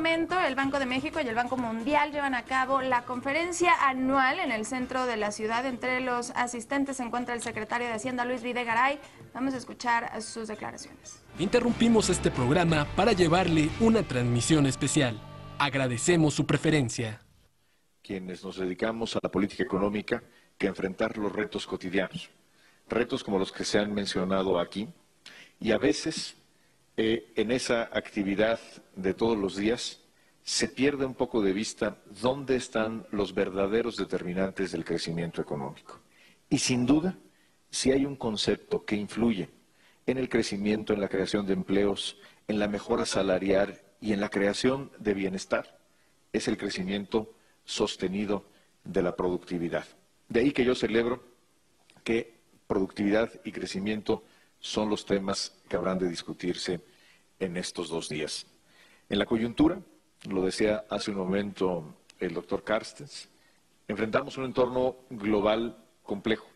momento, el Banco de México y el Banco Mundial llevan a cabo la conferencia anual en el centro de la ciudad. Entre los asistentes se encuentra el secretario de Hacienda, Luis Videgaray. Vamos a escuchar sus declaraciones. Interrumpimos este programa para llevarle una transmisión especial. Agradecemos su preferencia. Quienes nos dedicamos a la política económica, que enfrentar los retos cotidianos. Retos como los que se han mencionado aquí. Y a veces, en esa actividad de todos los días, se pierde un poco de vista dónde están los verdaderos determinantes del crecimiento económico. Y sin duda, si hay un concepto que influye en el crecimiento, en la creación de empleos, en la mejora salarial y en la creación de bienestar, es el crecimiento sostenido de la productividad. De ahí que yo celebro que productividad y crecimiento son los temas que habrán de discutirse en estos 2 días. En la coyuntura, lo decía hace un momento el doctor Carstens, enfrentamos un entorno global complejo,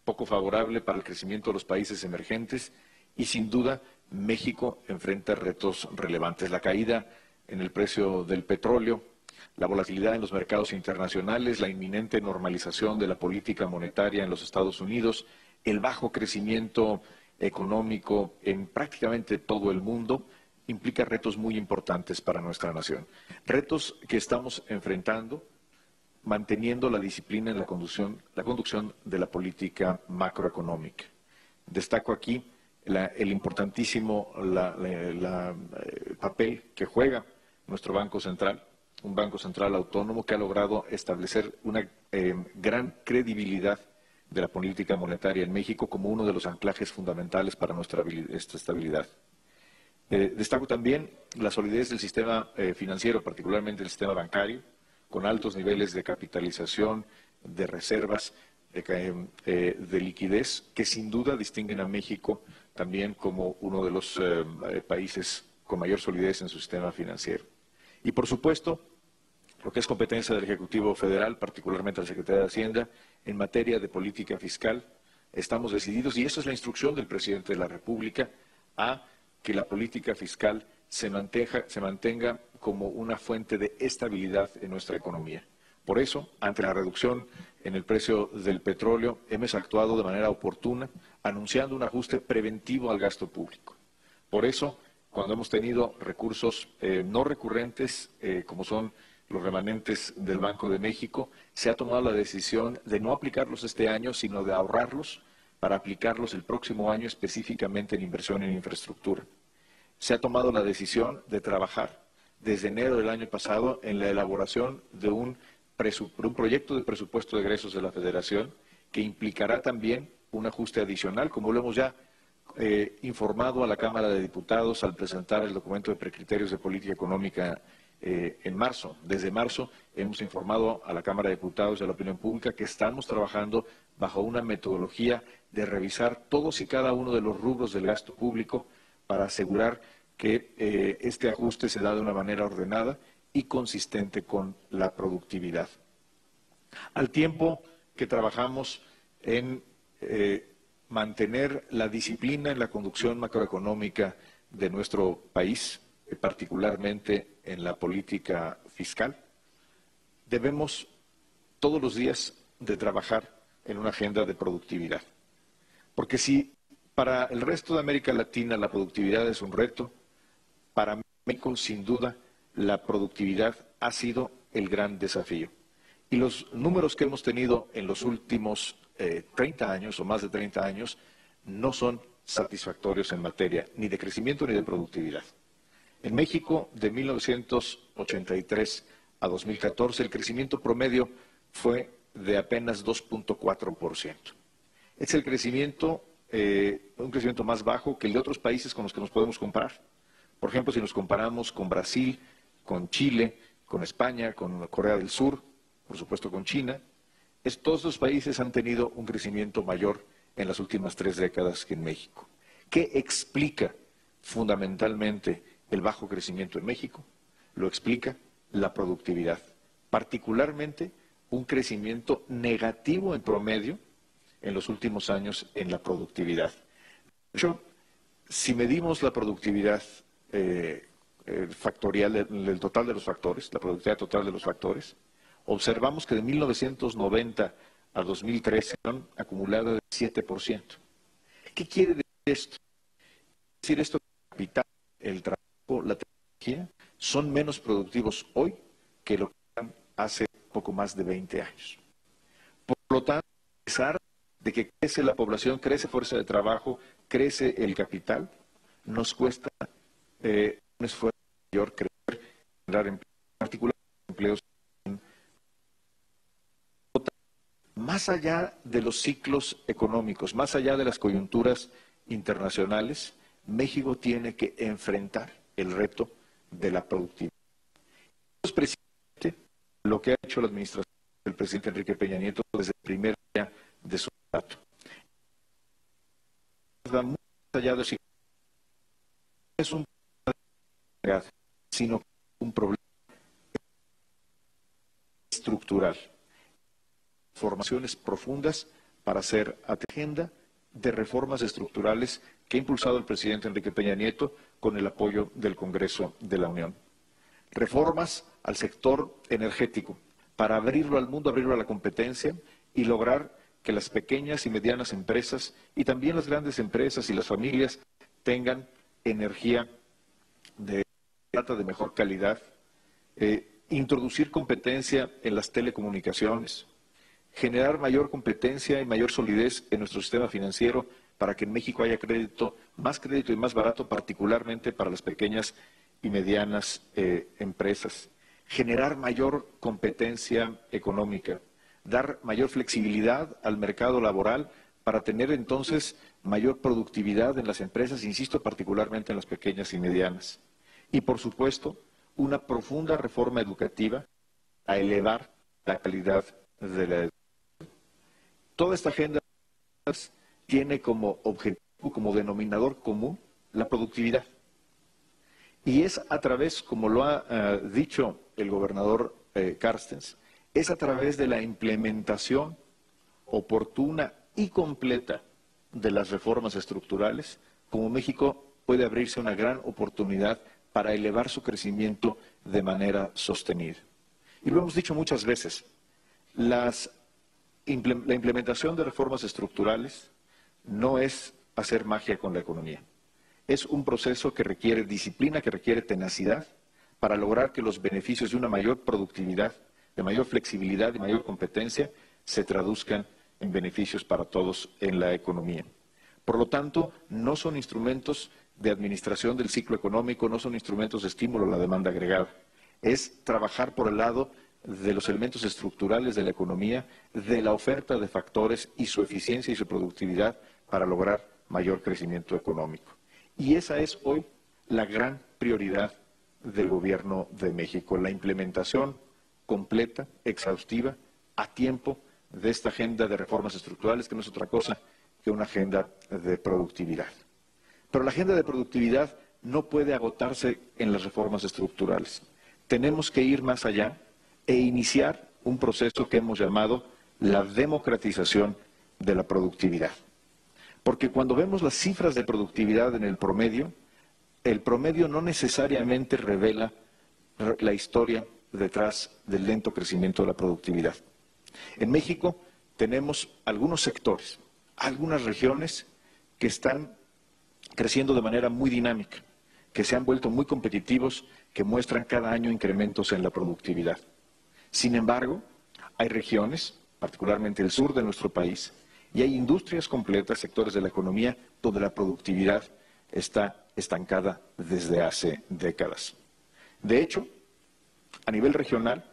poco favorable para el crecimiento de los países emergentes y sin duda México enfrenta retos relevantes. La caída en el precio del petróleo, la volatilidad en los mercados internacionales, la inminente normalización de la política monetaria en los Estados Unidos, el bajo crecimiento económico en prácticamente todo el mundo, implica retos muy importantes para nuestra nación. Retos que estamos enfrentando manteniendo la disciplina en la conducción de la política macroeconómica. Destaco aquí el importantísimo papel que juega nuestro Banco Central, un Banco Central autónomo que ha logrado establecer una gran credibilidad de la política monetaria en México como uno de los anclajes fundamentales para nuestra estabilidad. Destaco también la solidez del sistema financiero, particularmente el sistema bancario, con altos niveles de capitalización, de reservas, de liquidez, que sin duda distinguen a México también como uno de los países con mayor solidez en su sistema financiero. Y por supuesto, lo que es competencia del Ejecutivo Federal, particularmente la Secretaría de Hacienda, en materia de política fiscal, estamos decididos, y esa es la instrucción del Presidente de la República, a que la política fiscal se mantenga como una fuente de estabilidad en nuestra economía. Por eso, ante la reducción en el precio del petróleo, hemos actuado de manera oportuna, anunciando un ajuste preventivo al gasto público. Por eso, cuando hemos tenido recursos no recurrentes, como son los remanentes del Banco de México, se ha tomado la decisión de no aplicarlos este año, sino de ahorrarlos para aplicarlos el próximo año específicamente en inversión en infraestructura. Se ha tomado la decisión de trabajar desde enero del año pasado en la elaboración de un proyecto de presupuesto de egresos de la Federación que implicará también un ajuste adicional, como lo hemos ya informado a la Cámara de Diputados al presentar el documento de precriterios de política económica en marzo. Desde marzo hemos informado a la Cámara de Diputados y a la opinión pública que estamos trabajando bajo una metodología de revisar todos y cada uno de los rubros del gasto público para asegurar que este ajuste se da de una manera ordenada y consistente con la productividad. Al tiempo que trabajamos en mantener la disciplina en la conducción macroeconómica de nuestro país, particularmente en la política fiscal, debemos todos los días de trabajar en una agenda de productividad. Porque si para el resto de América Latina la productividad es un reto, para México sin duda la productividad ha sido el gran desafío. Y los números que hemos tenido en los últimos 30 años o más de 30 años no son satisfactorios en materia ni de crecimiento ni de productividad. En México, de 1983 a 2014, el crecimiento promedio fue de apenas 2.4%. Es el crecimiento, un crecimiento más bajo que el de otros países con los que nos podemos comparar. Por ejemplo, si nos comparamos con Brasil, con Chile, con España, con Corea del Sur, por supuesto con China, todos estos países han tenido un crecimiento mayor en las últimas 3 décadas que en México. ¿Qué explica fundamentalmente el bajo crecimiento en México? Lo explica la productividad, particularmente un crecimiento negativo en promedio en los últimos años en la productividad. De hecho, si medimos la productividad factorial, el total de los factores, la productividad total de los factores, observamos que de 1990 a 2013 son acumuladas de 7%. ¿Qué quiere decir esto? Quiere decir esto que el capital, el trabajo, la tecnología son menos productivos hoy que lo que eran hace poco más de 20 años. Por lo tanto, a pesar de que crece la población, crece fuerza de trabajo, crece el capital, nos cuesta un esfuerzo mayor crecer, generar empleos, en particular empleos. Más allá de los ciclos económicos, más allá de las coyunturas internacionales, México tiene que enfrentar el reto de la productividad. Eso es precisamente lo que ha hecho la administración del presidente Enrique Peña Nieto desde el primer día de su mandato. Va mucho más allá de si es un problema, sino un problema estructural. Formaciones profundas para hacer agenda de reformas estructurales que ha impulsado el presidente Enrique Peña Nieto con el apoyo del Congreso de la Unión. Reformas al sector energético para abrirlo al mundo, abrirlo a la competencia y lograr que las pequeñas y medianas empresas y también las grandes empresas y las familias tengan energía de mejor calidad, introducir competencia en las telecomunicaciones, generar mayor competencia y mayor solidez en nuestro sistema financiero para que en México haya crédito y más barato, particularmente para las pequeñas y medianas empresas. Generar mayor competencia económica, dar mayor flexibilidad al mercado laboral para tener entonces mayor productividad en las empresas, insisto, particularmente en las pequeñas y medianas. Y, por supuesto, una profunda reforma educativa a elevar la calidad de la educación. Toda esta agenda tiene como objetivo, como denominador común, la productividad. Y es a través, como lo ha dicho el gobernador Carstens, es a través de la implementación oportuna y completa de las reformas estructurales como México puede abrirse una gran oportunidad para elevar su crecimiento de manera sostenida. Y lo hemos dicho muchas veces, la implementación de reformas estructurales no es hacer magia con la economía. Es un proceso que requiere disciplina, que requiere tenacidad para lograr que los beneficios de una mayor productividad, de mayor flexibilidad y mayor competencia se traduzcan en beneficios para todos en la economía. Por lo tanto, no son instrumentos de administración del ciclo económico, no son instrumentos de estímulo a la demanda agregada. Es trabajar por el lado de los elementos estructurales de la economía, de la oferta de factores y su eficiencia y su productividad para lograr mayor crecimiento económico. Y esa es hoy la gran prioridad del Gobierno de México, la implementación completa, exhaustiva, a tiempo de esta agenda de reformas estructurales, que no es otra cosa que una agenda de productividad. Pero la agenda de productividad no puede agotarse en las reformas estructurales. Tenemos que ir más allá e iniciar un proceso que hemos llamado la democratización de la productividad. Porque cuando vemos las cifras de productividad en el promedio no necesariamente revela la historia detrás del lento crecimiento de la productividad. En México tenemos algunos sectores, algunas regiones que están creciendo de manera muy dinámica, que se han vuelto muy competitivos, que muestran cada año incrementos en la productividad. Sin embargo, hay regiones, particularmente el sur de nuestro país, y hay industrias completas, sectores de la economía, donde la productividad está estancada desde hace décadas. De hecho, a nivel regional,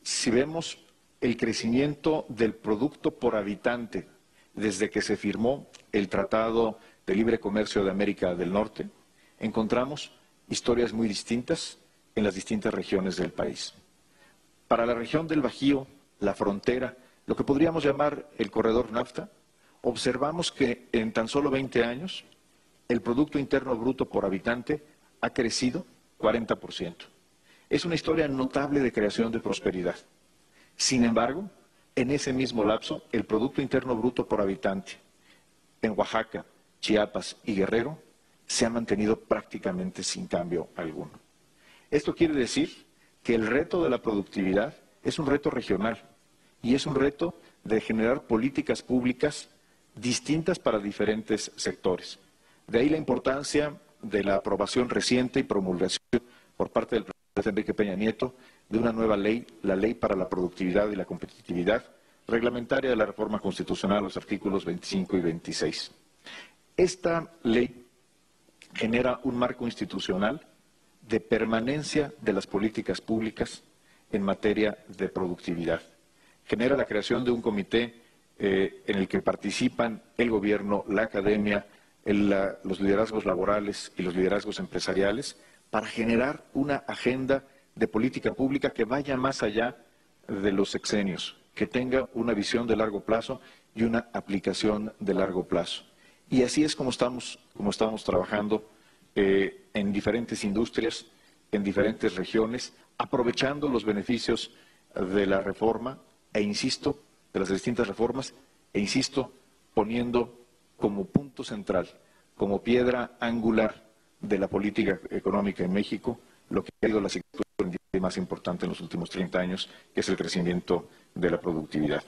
si vemos el crecimiento del producto por habitante desde que se firmó el Tratado de Libre Comercio de América del Norte, encontramos historias muy distintas en las distintas regiones del país. Para la región del Bajío, la frontera, lo que podríamos llamar el corredor NAFTA, observamos que en tan solo 20 años el Producto Interno Bruto por habitante ha crecido 40%. Es una historia notable de creación de prosperidad. Sin embargo, en ese mismo lapso, el Producto Interno Bruto por habitante en Oaxaca, Chiapas y Guerrero se ha mantenido prácticamente sin cambio alguno. Esto quiere decir que el reto de la productividad es un reto regional y es un reto de generar políticas públicas distintas para diferentes sectores. De ahí la importancia de la aprobación reciente y promulgación por parte del presidente Enrique Peña Nieto de una nueva ley, la Ley para la Productividad y la Competitividad, reglamentaria de la reforma constitucional, los artículos 25 y 26. Esta ley genera un marco institucional de permanencia de las políticas públicas en materia de productividad. Genera la creación de un comité en el que participan el gobierno, la academia, los liderazgos laborales y los liderazgos empresariales para generar una agenda de política pública que vaya más allá de los sexenios, que tenga una visión de largo plazo y una aplicación de largo plazo. Y así es como estamos trabajando en diferentes industrias, en diferentes regiones, aprovechando los beneficios de la reforma de las distintas reformas, poniendo como punto central, como piedra angular de la política económica en México, lo que ha sido la asignatura más importante en los últimos 30 años, que es el crecimiento de la productividad.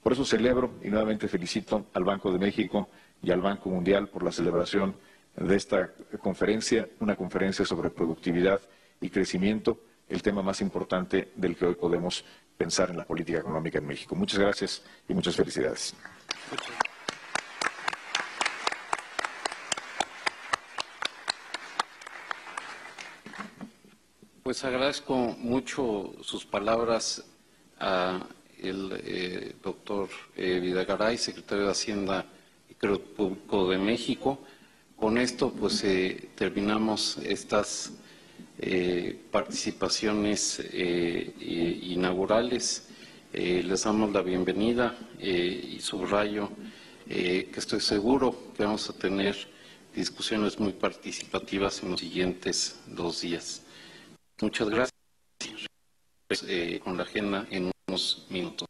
Por eso celebro y nuevamente felicito al Banco de México y al Banco Mundial por la celebración de esta conferencia, una conferencia sobre productividad y crecimiento, el tema más importante del que hoy podemos pensar en la política económica en México. Muchas gracias y muchas felicidades. Pues agradezco mucho sus palabras a el doctor Videgaray, secretario de Hacienda y Crédito Público de México. Con esto pues terminamos estas participaciones inaugurales. Les damos la bienvenida y subrayo que estoy seguro que vamos a tener discusiones muy participativas en los siguientes 2 días. Muchas gracias. Con la agenda en unos minutos.